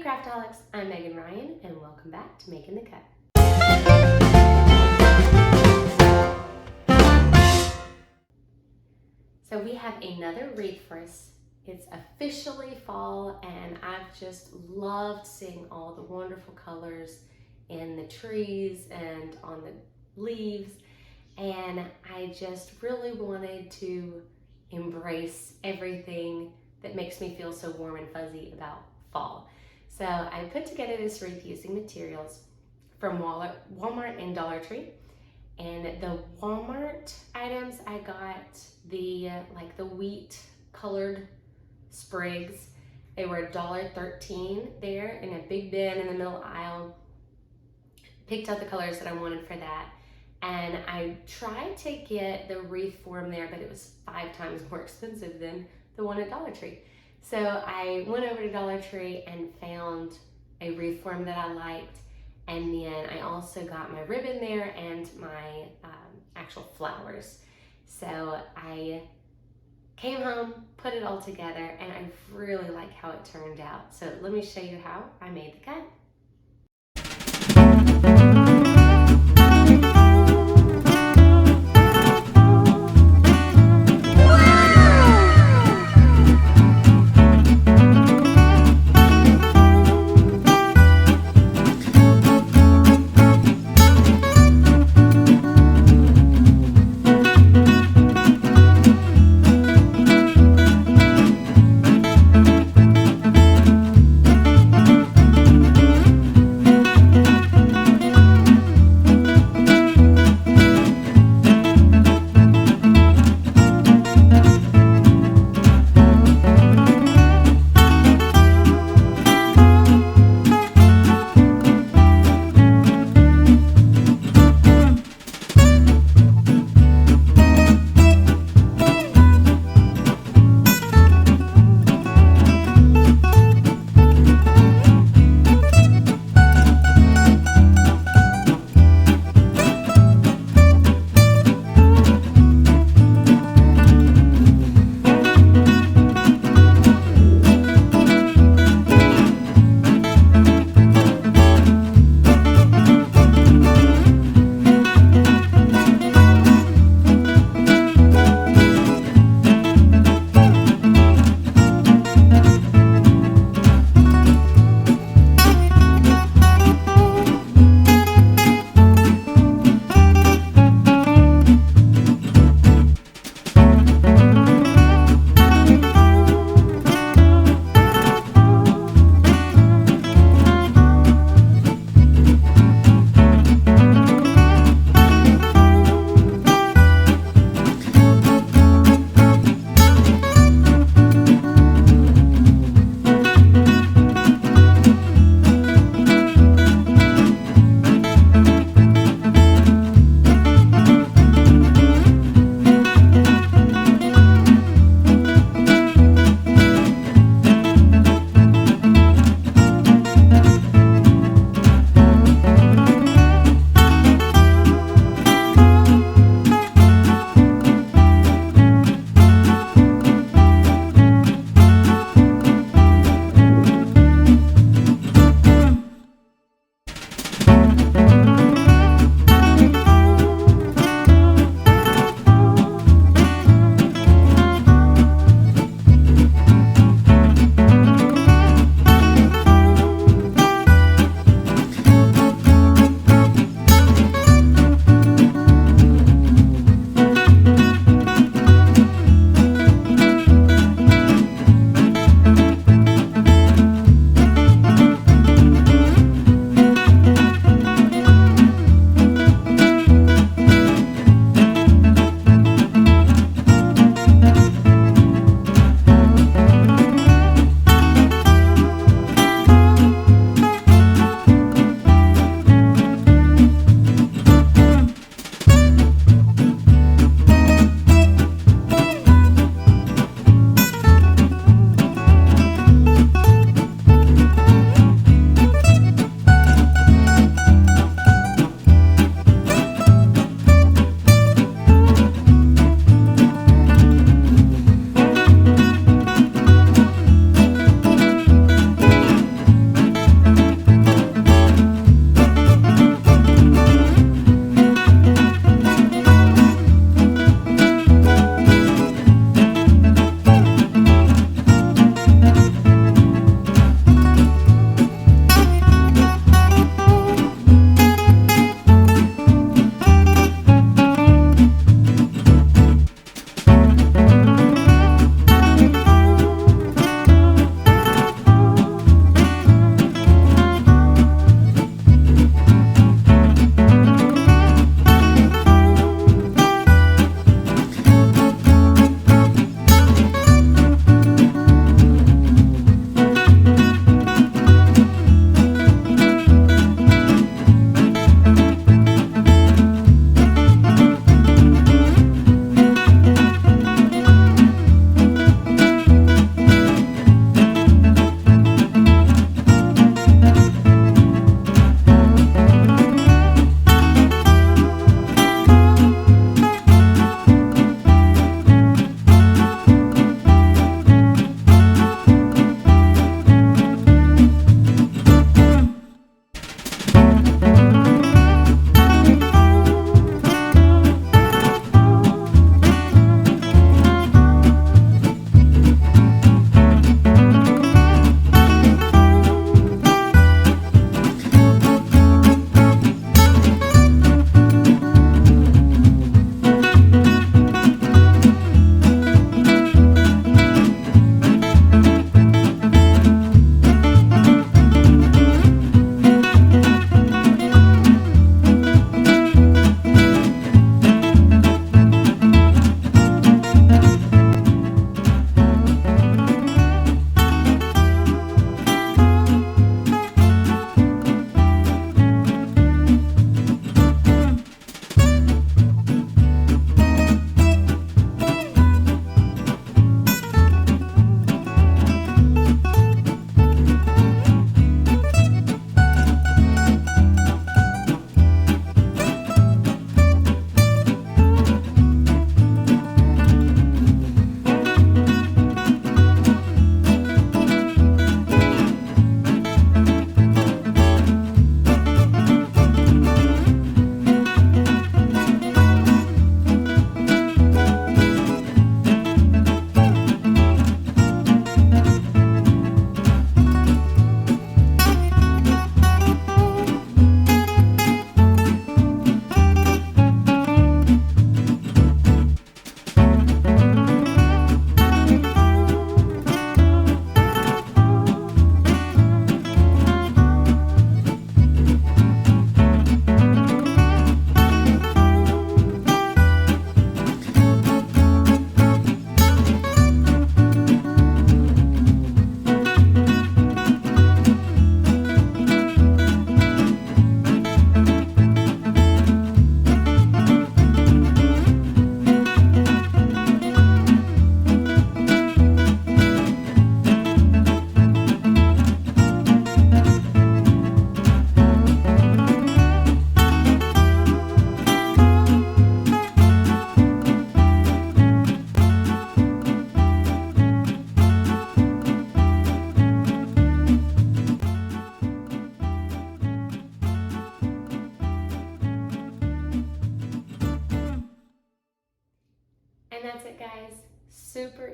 Craftaholics, I'm Megan Ryan, and welcome back to Making the Cut. So we have another wreath for us. It's officially fall, and I've just loved seeing all the wonderful colors in the trees and on the leaves, and I just really wanted to embrace everything that makes me feel so warm and fuzzy about fall. So I put together this wreath using materials from Walmart and Dollar Tree. And the Walmart items, I got the wheat colored sprigs. They were $1.13 there in a big bin in the middle aisle. Picked out the colors that I wanted for that. And I tried to get the wreath form there, but it was 5 times more expensive than the one at Dollar Tree. So I went over to Dollar Tree and found a wreath form that I liked. And then I also got my ribbon there and my actual flowers. So I came home, put it all together, and I really like how it turned out. So let me show you how I made the cut.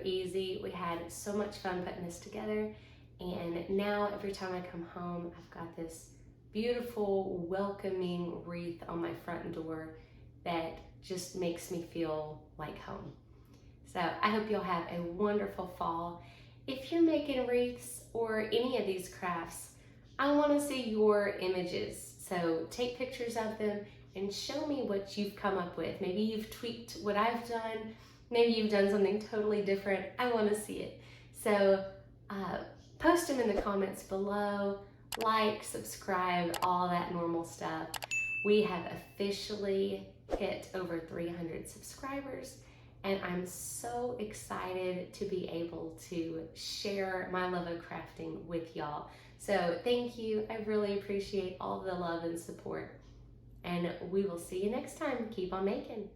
easy. We had so much fun putting this together, and now every time I come home, I've got this beautiful, welcoming wreath on my front door that just makes me feel like home. So I hope you'll have a wonderful fall. If you're making wreaths or any of these crafts, I want to see your images. So take pictures of them and show me what you've come up with. Maybe you've tweaked what I've done. Maybe you've done something totally different. I want to see it. So post them in the comments below. Like, subscribe, all that normal stuff. We have officially hit over 300 subscribers, and I'm so excited to be able to share my love of crafting with y'all. So thank you. I really appreciate all the love and support, and we will see you next time. Keep on making.